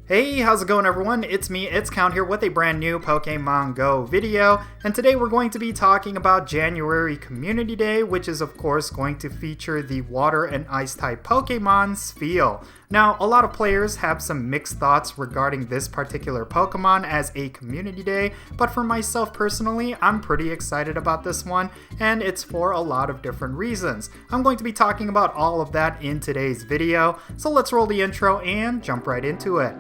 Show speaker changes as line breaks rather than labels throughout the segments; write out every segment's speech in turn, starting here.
Hey, how's it going everyone? It's me, it's Count here with a brand new Pokémon GO video, and today we're going to be talking about January Community Day, which is of course going to feature the Water and Ice type Pokémon Spheal. Now, a lot of players have some mixed thoughts regarding this particular Pokemon as a Community Day, but for myself personally, I'm pretty excited about this one, and it's for a lot of different reasons. I'm going to be talking about all of that in today's video, so let's roll the intro and jump right into it.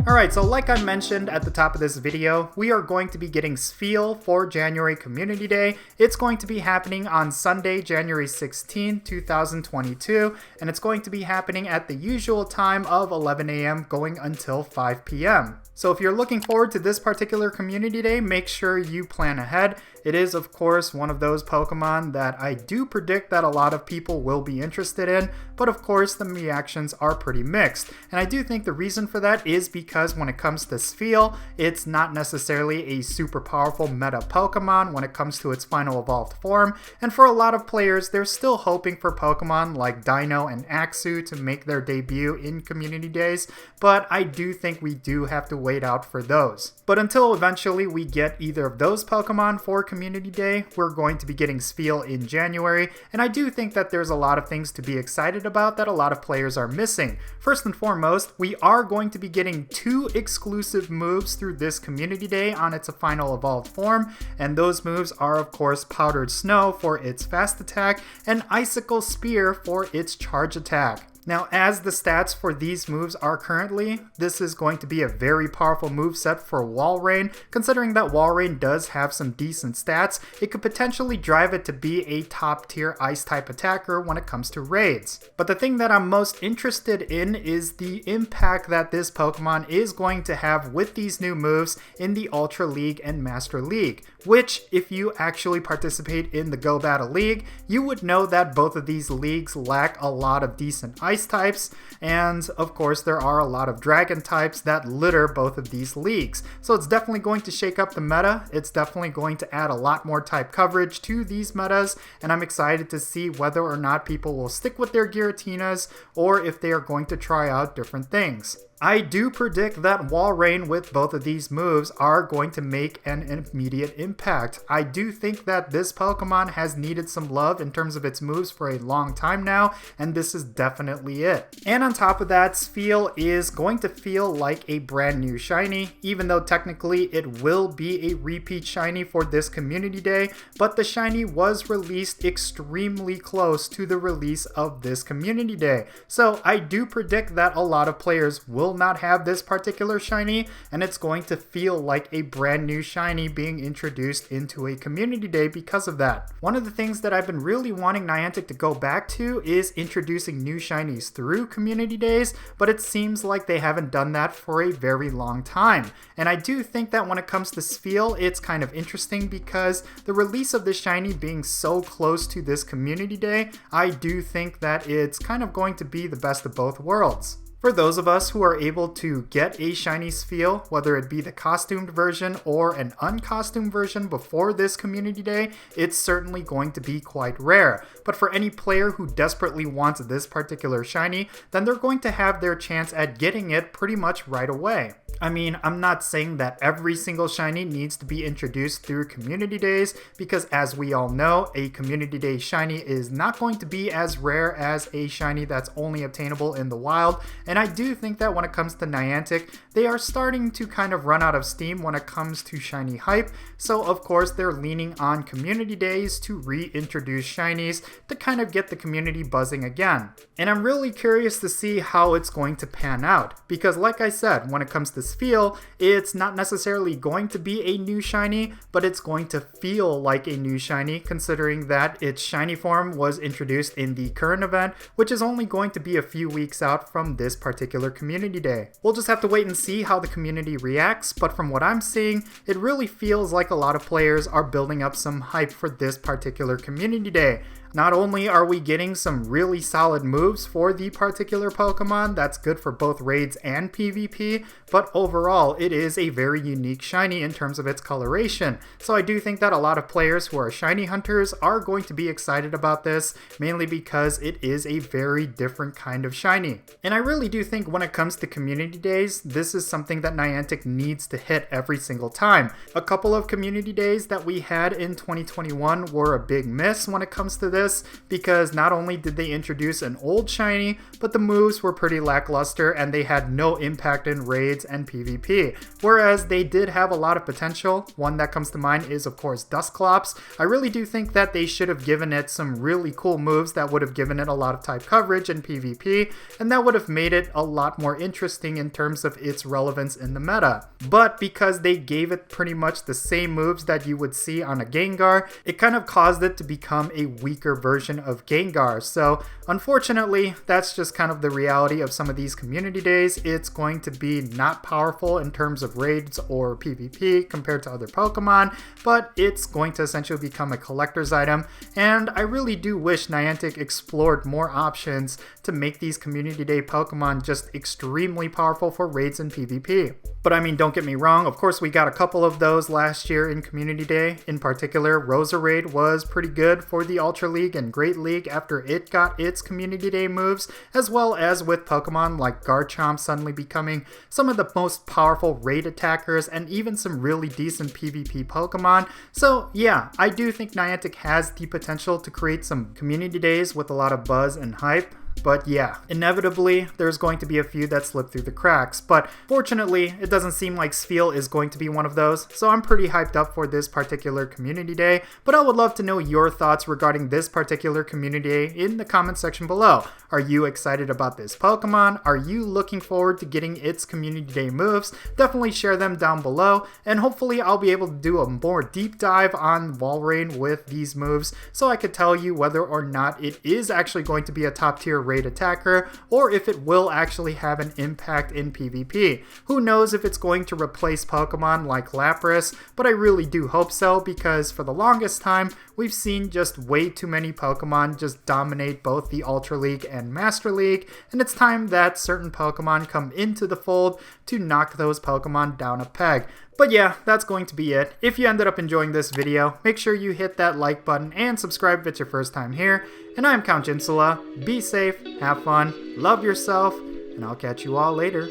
Alright, so like I mentioned at the top of this video, we are going to be getting Spheal for January Community Day. It's going to be happening on Sunday, January 16, 2022, and it's going to be happening at the usual time of 11 a.m. going until 5 p.m. So if you're looking forward to this particular Community Day, make sure you plan ahead. It is, of course, one of those Pokemon that I do predict that a lot of people will be interested in, but of course the reactions are pretty mixed. And I do think the reason for that is because when it comes to Spheal, it's not necessarily a super powerful meta Pokemon when it comes to its final evolved form, and for a lot of players, they're still hoping for Pokemon like Dino and Axew to make their debut in Community Days, but I do think we do have to wait out for those. But until eventually we get either of those Pokemon for Community Day, we're going to be getting Spheal in January, and I do think that there's a lot of things to be excited about that a lot of players are missing. First and foremost, we are going to be getting 2 exclusive moves through this Community Day on its final evolved form, and those moves are of course Powdered Snow for its fast attack and Icicle Spear for its charge attack. Now, as the stats for these moves are currently, this is going to be a very powerful moveset for Walrein. Considering that Walrein does have some decent stats, it could potentially drive it to be a top tier ice type attacker when it comes to raids. But the thing that I'm most interested in is the impact that this Pokemon is going to have with these new moves in the Ultra League and Master League, which, if you actually participate in the Go Battle League, you would know that both of these leagues lack a lot of decent ice types, and of course there are a lot of dragon types that litter both of these leagues. So it's definitely going to shake up the meta, it's definitely going to add a lot more type coverage to these metas, and I'm excited to see whether or not people will stick with their Giratinas or if they are going to try out different things. I do predict that Walrein with both of these moves are going to make an immediate impact. I do think that this Pokemon has needed some love in terms of its moves for a long time now, and this is definitely it. And on top of that, Spheal is going to feel like a brand new shiny, even though technically it will be a repeat shiny for this Community Day, but the shiny was released extremely close to the release of this Community Day. So I do predict that a lot of players will not have this particular shiny, and it's going to feel like a brand new shiny being introduced into a Community Day because of that. One of the things that I've been really wanting Niantic to go back to is introducing new shinies through Community Days, but it seems like they haven't done that for a very long time. And I do think that when it comes to Spheal, it's kind of interesting because the release of this shiny being so close to this Community Day, I do think that it's kind of going to be the best of both worlds. For those of us who are able to get a shiny Spheal, whether it be the costumed version or an uncostumed version before this Community Day, it's certainly going to be quite rare. But for any player who desperately wants this particular shiny, then they're going to have their chance at getting it pretty much right away. I mean, I'm not saying that every single shiny needs to be introduced through Community Days, because as we all know, a Community Day shiny is not going to be as rare as a shiny that's only obtainable in the wild, and I do think that when it comes to Niantic, they are starting to kind of run out of steam when it comes to shiny hype, so of course they're leaning on Community Days to reintroduce shinies to kind of get the community buzzing again. And I'm really curious to see how it's going to pan out, because like I said, when it comes to Spheal, it's not necessarily going to be a new shiny, but it's going to feel like a new shiny considering that its shiny form was introduced in the current event, which is only going to be a few weeks out from this particular Community Day. We'll just have to wait and see how the community reacts, but from what I'm seeing, it really feels like a lot of players are building up some hype for this particular Community Day. Not only are we getting some really solid moves for the particular Pokemon that's good for both raids and PvP, but overall it is a very unique shiny in terms of its coloration. So I do think that a lot of players who are shiny hunters are going to be excited about this, mainly because it is a very different kind of shiny. And I really do think when it comes to community days, this is something that Niantic needs to hit every single time. A couple of community days that we had in 2021 were a big miss when it comes to this, because not only did they introduce an old shiny, but the moves were pretty lackluster and they had no impact in raids and PvP. Whereas they did have a lot of potential. One that comes to mind is of course Dusclops. I really do think that they should have given it some really cool moves that would have given it a lot of type coverage in PvP, and that would have made it a lot more interesting in terms of its relevance in the meta. But because they gave it pretty much the same moves that you would see on a Gengar, it kind of caused it to become a weaker version of Gengar. So unfortunately, that's just kind of the reality of some of these community days. It's going to be not powerful in terms of raids or PvP compared to other Pokemon, but it's going to essentially become a collector's item, and I really do wish Niantic explored more options to make these community day Pokemon just extremely powerful for raids and PvP. But I mean, don't get me wrong, of course we got a couple of those last year in Community Day. In particular, Roserade was pretty good for the Ultra League and Great League after it got its Community Day moves, as well as with Pokemon like Garchomp suddenly becoming some of the most powerful raid attackers and even some really decent PvP Pokemon. So yeah, I do think Niantic has the potential to create some Community Days with a lot of buzz and hype. But yeah, inevitably, there's going to be a few that slip through the cracks, but fortunately, it doesn't seem like Spheal is going to be one of those, so I'm pretty hyped up for this particular community day, but I would love to know your thoughts regarding this particular community day in the comment section below. Are you excited about this Pokemon? Are you looking forward to getting its community day moves? Definitely share them down below, and hopefully I'll be able to do a more deep dive on Walrein with these moves, so I could tell you whether or not it is actually going to be a top tier raid attacker, or if it will actually have an impact in PvP. Who knows if it's going to replace Pokemon like Lapras, but I really do hope so, because for the longest time, we've seen just way too many Pokemon just dominate both the Ultra League and Master League, and it's time that certain Pokemon come into the fold to knock those Pokemon down a peg. But yeah, that's going to be it. If you ended up enjoying this video, make sure you hit that like button and subscribe if it's your first time here. And I'm Count Jinsula. Be safe, have fun, love yourself, and I'll catch you all later.